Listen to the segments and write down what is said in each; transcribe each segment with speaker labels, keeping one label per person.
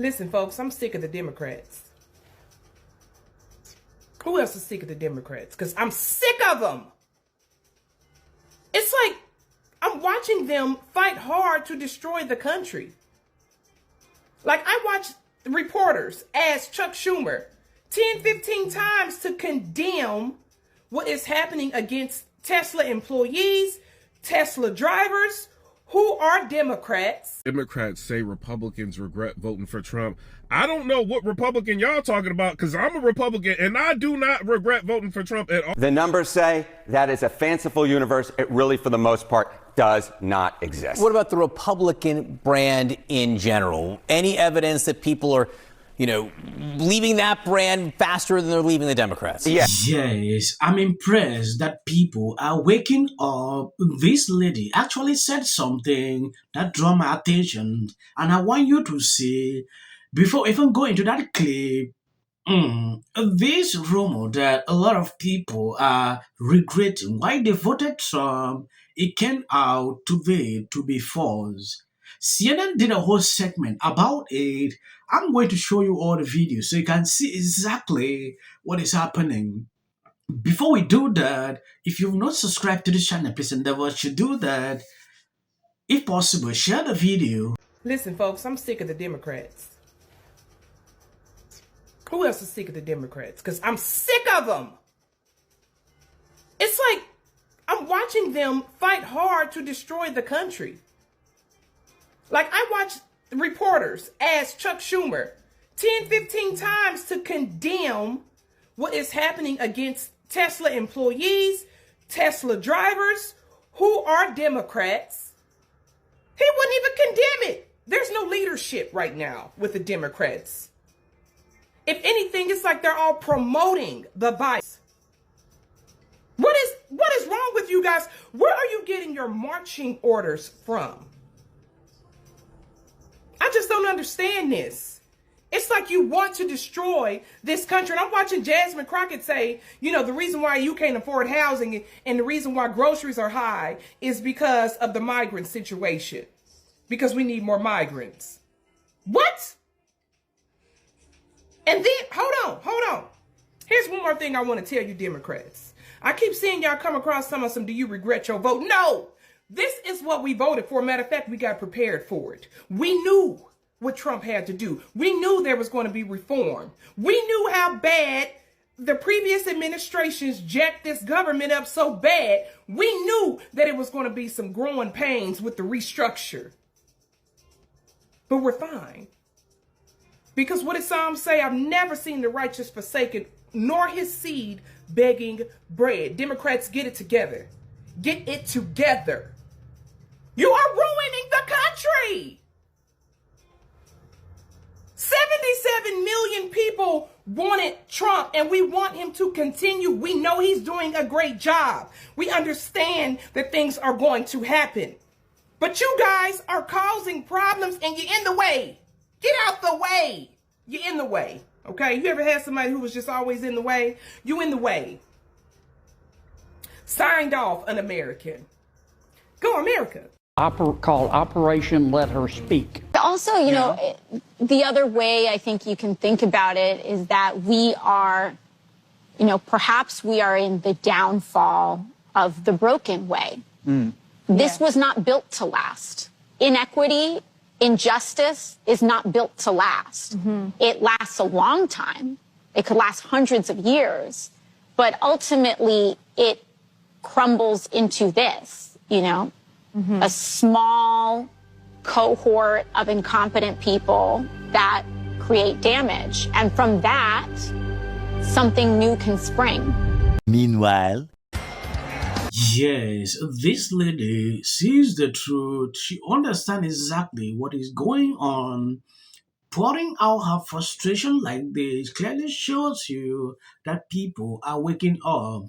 Speaker 1: Listen, folks, I'm sick of the Democrats. Who else is sick of the Democrats? Because I'm sick of them. It's like I'm watching them fight hard to destroy the country. Like, I watch reporters ask Chuck Schumer 10, 15 times to condemn what is happening against Tesla employees, Tesla drivers, who are Democrats.
Speaker 2: Democrats say Republicans regret voting for Trump. I don't know what Republican y'all talking about, because I'm a Republican and I do not regret voting for Trump at all.
Speaker 3: The numbers say that is a fanciful universe. It really, for the most part, does not exist.
Speaker 4: What about the Republican brand in general? Any evidence that people are, leaving that brand faster than they're leaving the Democrats?
Speaker 3: Yeah.
Speaker 5: Yes, I'm impressed that people are waking up. This lady actually said something that drew my attention, and I want you to see, before even going into that clip, this rumor that a lot of people are regretting why they voted Trump, it came out today to be false. CNN did a whole segment about it. I'm going to show you all the videos so you can see exactly what is happening. Before we do that, if you've not subscribed to this channel, please endeavor to do that. If possible, share the video.
Speaker 1: Listen, folks, I'm sick of the Democrats. Who else is sick of the Democrats? Because I'm sick of them. It's like I'm watching them fight hard to destroy the country. Like, I watch reporters ask Chuck Schumer 10, 15 times to condemn what is happening against Tesla employees, Tesla drivers, who are Democrats. He wouldn't even condemn it. There's no leadership right now with the Democrats. If anything, it's like they're all promoting the vice. What is wrong with you guys? Where are you getting your marching orders from? I just don't understand this. It's like you want to destroy this country. And I'm watching Jasmine Crockett say, the reason why you can't afford housing and the reason why groceries are high is because of the migrant situation. Because we need more migrants. What? And then, hold on. Here's one more thing I want to tell you, Democrats. I keep seeing y'all come across some, do you regret your vote? No, this is what we voted for. Matter of fact, we got prepared for it. We knew what Trump had to do. We knew there was going to be reform. We knew how bad the previous administrations jacked this government up so bad. We knew that it was going to be some growing pains with the restructure. But we're fine. Because what did Psalms say? I've never seen the righteous forsaken, nor his seed begging bread. Democrats, get it together. Get it together. You are ruining the country. 77 million people wanted Trump, and we want him to continue. We know he's doing a great job. We understand that things are going to happen. But you guys are causing problems, and you're in the way. Get out the way. You're in the way. Okay? You ever had somebody who was just always in the way? You in the way. Signed off an American. Go America.
Speaker 6: Called Operation Let Her Speak.
Speaker 7: Also, the other way I think you can think about it is that we are, perhaps we are in the downfall of the broken way. This was not built to last. Inequity, injustice is not built to last. It lasts a long time. It could last hundreds of years, but ultimately it crumbles into this, a small cohort of incompetent people that create damage. And from that, something new can spring.
Speaker 8: Meanwhile,
Speaker 5: Yes, this lady sees the truth. She understands exactly what is going on. Pouring out her frustration like this clearly shows you that people are waking up.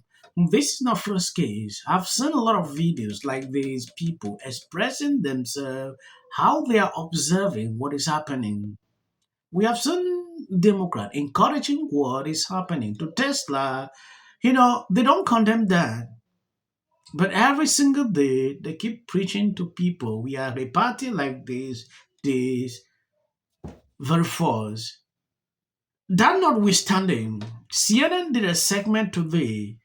Speaker 5: This is not first case. I've seen a lot of videos like these, people expressing themselves, how they are observing what is happening. We have seen Democrats encouraging what is happening to Tesla. They don't condemn that. But every single day, they keep preaching to people, we are a party like this. very false. That notwithstanding, CNN did a segment today.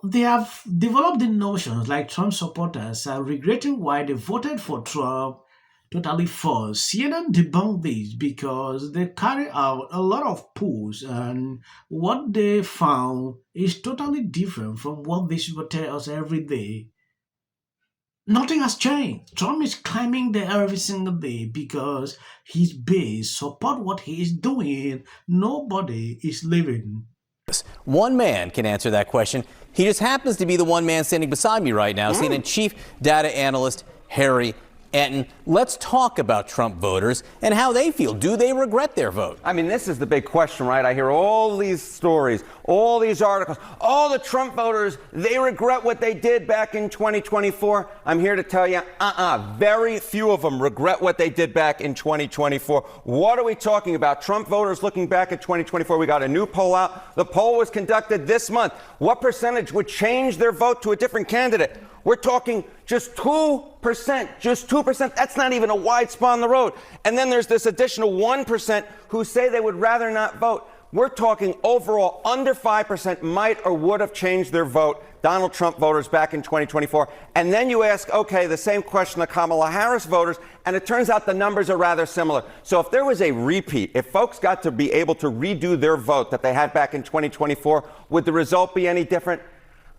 Speaker 5: They have developed the notions like Trump supporters are regretting why they voted for Trump. Totally false. CNN debunked this because they carry out a lot of polls, and what they found is totally different from what these people tell us every day. Nothing has changed. Trump is climbing there every single day because his base support what he is doing. Nobody is leaving.
Speaker 4: One man can answer that question. He just happens to be the one man standing beside me right now, CNN chief data analyst Harry Enten. Let's talk about Trump voters and how they feel. Do they regret their vote?
Speaker 3: I mean, this is the big question, right? I hear all these stories, all these articles. All the Trump voters, they regret what they did back in 2024. I'm here to tell you, very few of them regret what they did back in 2024. What are we talking about? Trump voters looking back at 2024. We got a new poll out. The poll was conducted this month. What percentage would change their vote to a different candidate? We're talking just 2%, just 2%. That's not even a wide spot on the road. And then there's this additional 1% who say they would rather not vote. We're talking overall under 5% might or would have changed their vote, Donald Trump voters back in 2024. And then you ask, okay, the same question to Kamala Harris voters, and it turns out the numbers are rather similar. So if there was a repeat, if folks got to be able to redo their vote that they had back in 2024, would the result be any different?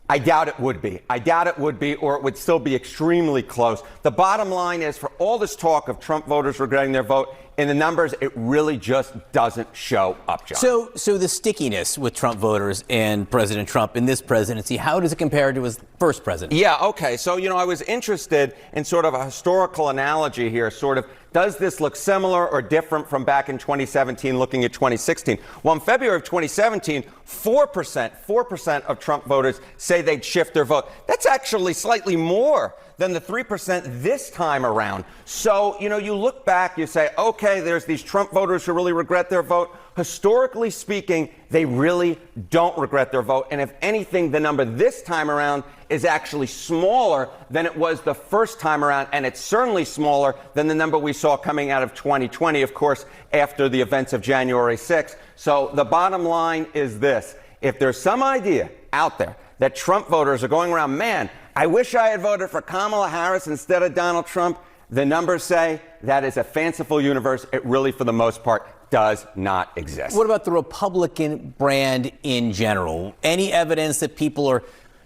Speaker 3: I doubt it would be. I doubt it would be, or it would still be extremely close. The bottom line is, for all this talk of Trump voters regretting their vote, in the numbers, it really just doesn't show up, John.
Speaker 4: So the stickiness with Trump voters and President Trump in this presidency, how does it compare to his first presidency?
Speaker 3: Yeah, okay. So, I was interested in sort of a historical analogy here, sort of, does this look similar or different from back in 2017, looking at 2016? Well, in February of 2017, 4% of Trump voters say they'd shift their vote. That's actually slightly more than the 3% this time around. So, you look back, you say, okay, there's these Trump voters who really regret their vote. Historically speaking, they really don't regret their vote. And if anything, the number this time around is actually smaller than it was the first time around. And it's certainly smaller than the number we saw coming out of 2020, of course, after the events of January 6th. So the bottom line is this. If there's some idea out there that Trump voters are going around, man, I wish I had voted for Kamala Harris instead of Donald Trump, the numbers say that is a fanciful universe. It really, for the most part, does not exist.
Speaker 4: What about the Republican brand in general? Any evidence that people are,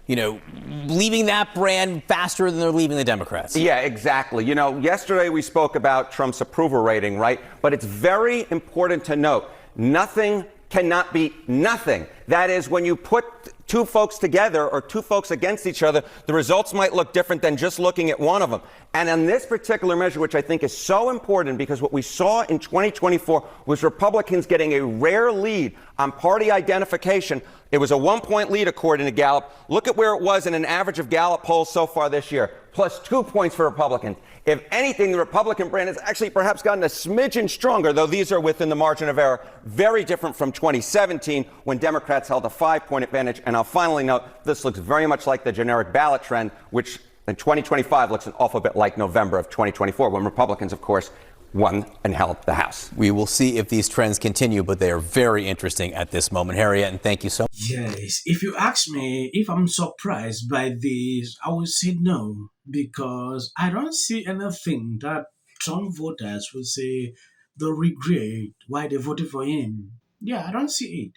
Speaker 4: leaving that brand faster than they're leaving the Democrats?
Speaker 3: Yeah, exactly. Yesterday we spoke about Trump's approval rating, right? But it's very important to note, nothing cannot be nothing. That is, when you put two folks together or two folks against each other, the results might look different than just looking at one of them. And on this particular measure, which I think is so important, because what we saw in 2024 was Republicans getting a rare lead on party identification. It was a 1-point lead, according to Gallup. Look at where it was in an average of Gallup polls so far this year, plus 2 points for Republicans. If anything, the Republican brand has actually perhaps gotten a smidgen stronger, though these are within the margin of error. Very different from 2017, when Democrats held a 5-point advantage. And I'll finally note, this looks very much like the generic ballot trend, which in 2025 looks an awful bit like November of 2024, when Republicans, of course, won and held the House.
Speaker 4: We will see if these trends continue, but they are very interesting at this moment. Harry Enten, thank you so much.
Speaker 5: Yes, if you ask me if I'm surprised by this, I would say no, because I don't see anything that Trump voters will say they regret why they voted for him. Yeah, I don't see it.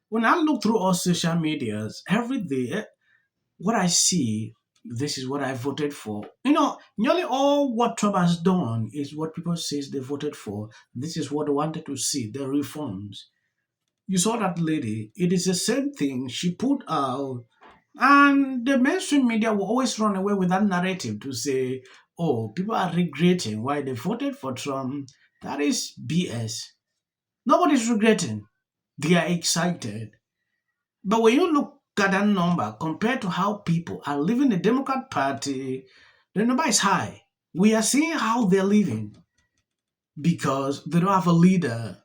Speaker 5: When I look through all social medias every day, what I see, this is what I voted for. Nearly all what Trump has done is what people say they voted for. This is what they wanted to see, the reforms. You saw that lady. It is the same thing she put out. And the mainstream media will always run away with that narrative to say, oh, people are regretting why they voted for Trump. That is BS. Nobody's regretting. They are excited. But when you look at that number compared to how people are leaving the Democrat Party, the number is high. We are seeing how they're living because they don't have a leader.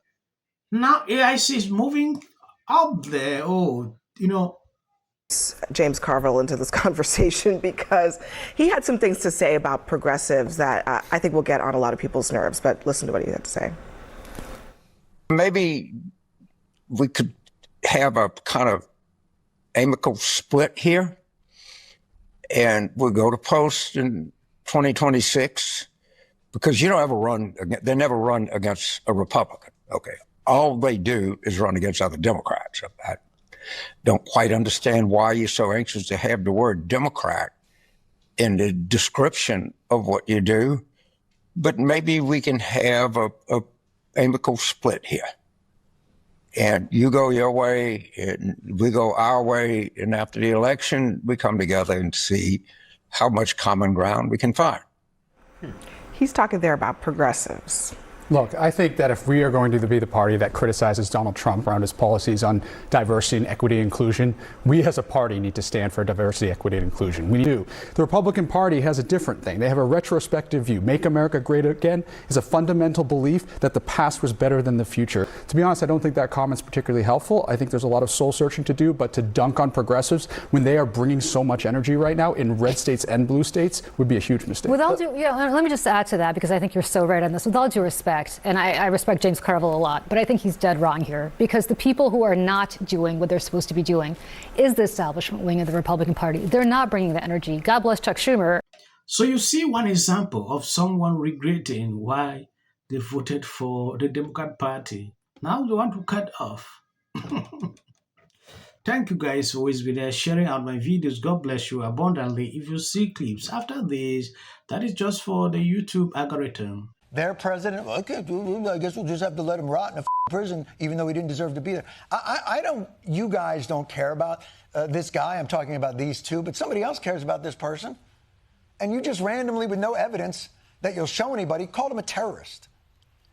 Speaker 5: Now AIC is moving up there.
Speaker 8: James Carville into this conversation because he had some things to say about progressives that I think will get on a lot of people's nerves. But listen to what he had to say.
Speaker 9: Maybe we could have a kind of amicable split here, and we'll go to post in 2026, because you don't ever run, they never run against a Republican. Okay. All they do is run against other Democrats. I don't quite understand why you're so anxious to have the word Democrat in the description of what you do, but maybe we can have a amicable split here. And you go your way, and we go our way, and after the election, we come together and see how much common ground we can find.
Speaker 8: He's talking there about progressives.
Speaker 10: Look, I think that if we are going to be the party that criticizes Donald Trump around his policies on diversity and equity and inclusion, we as a party need to stand for diversity, equity, and inclusion. We do. The Republican Party has a different thing. They have a retrospective view. Make America Great Again is a fundamental belief that the past was better than the future. To be honest, I don't think that comment's particularly helpful. I think there's a lot of soul searching to do, but to dunk on progressives when they are bringing so much energy right now in red states and blue states would be a huge mistake.
Speaker 11: With all due, let me just add to that, because I think you're so right on this. With all due respect, and I respect James Carville a lot, but I think he's dead wrong here, because the people who are not doing what they're supposed to be doing is the establishment wing of the Republican Party. They're not bringing the energy. God bless Chuck Schumer.
Speaker 5: So you see one example of someone regretting why they voted for the Democrat Party. Now they want to cut off. Thank you guys for always be there sharing out my videos. God bless you abundantly. If you see clips after this, that is just for the YouTube algorithm.
Speaker 12: Their president, okay, I guess we'll just have to let him rot in a prison, even though he didn't deserve to be there. I don't, you guys don't care about this guy. I'm talking about these two, but somebody else cares about this person. And you just randomly, with no evidence that you'll show anybody, called him a terrorist.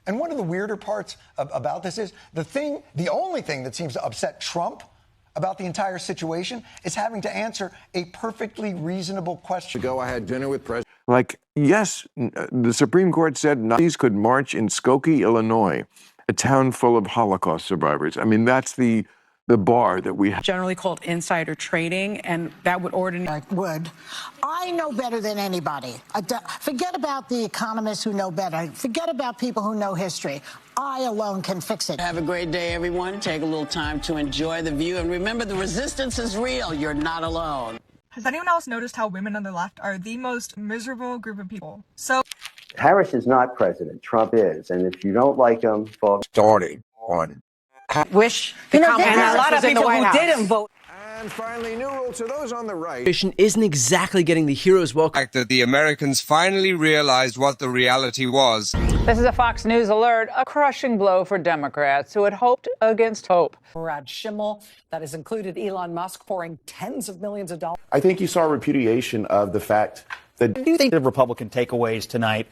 Speaker 12: And one of the weirder parts about this is the only thing that seems to upset Trump about the entire situation is having to answer a perfectly reasonable question.
Speaker 13: Go, I had dinner with President. Like, yes, the Supreme Court said Nazis could march in Skokie, Illinois, a town full of Holocaust survivors. I mean, that's the bar that we have.
Speaker 14: Generally called insider trading, and that would
Speaker 15: I know better than anybody. Forget about the economists who know better. Forget about people who know history. I alone can fix it.
Speaker 14: Have a great day, everyone. Take a little time to enjoy the view, and remember, the resistance is real. You're not alone.
Speaker 16: Has anyone else noticed how women on the left are the most miserable group of people? So
Speaker 17: Harris is not president. Trump is. And if you don't like him, folks,
Speaker 9: starting on.
Speaker 14: Wish the
Speaker 15: and
Speaker 14: a lot of people who didn't vote.
Speaker 13: And finally, new rule to those on the right.
Speaker 18: Isn't exactly getting the hero's welcome.
Speaker 19: The fact that the Americans finally realized what the reality was.
Speaker 20: This is a Fox News alert, a crushing blow for Democrats who had hoped against hope.
Speaker 21: Brad Schimmel, that has included Elon Musk pouring tens of millions of dollars.
Speaker 22: I think you saw a repudiation of the fact that.
Speaker 23: Do you think the Republican takeaways tonight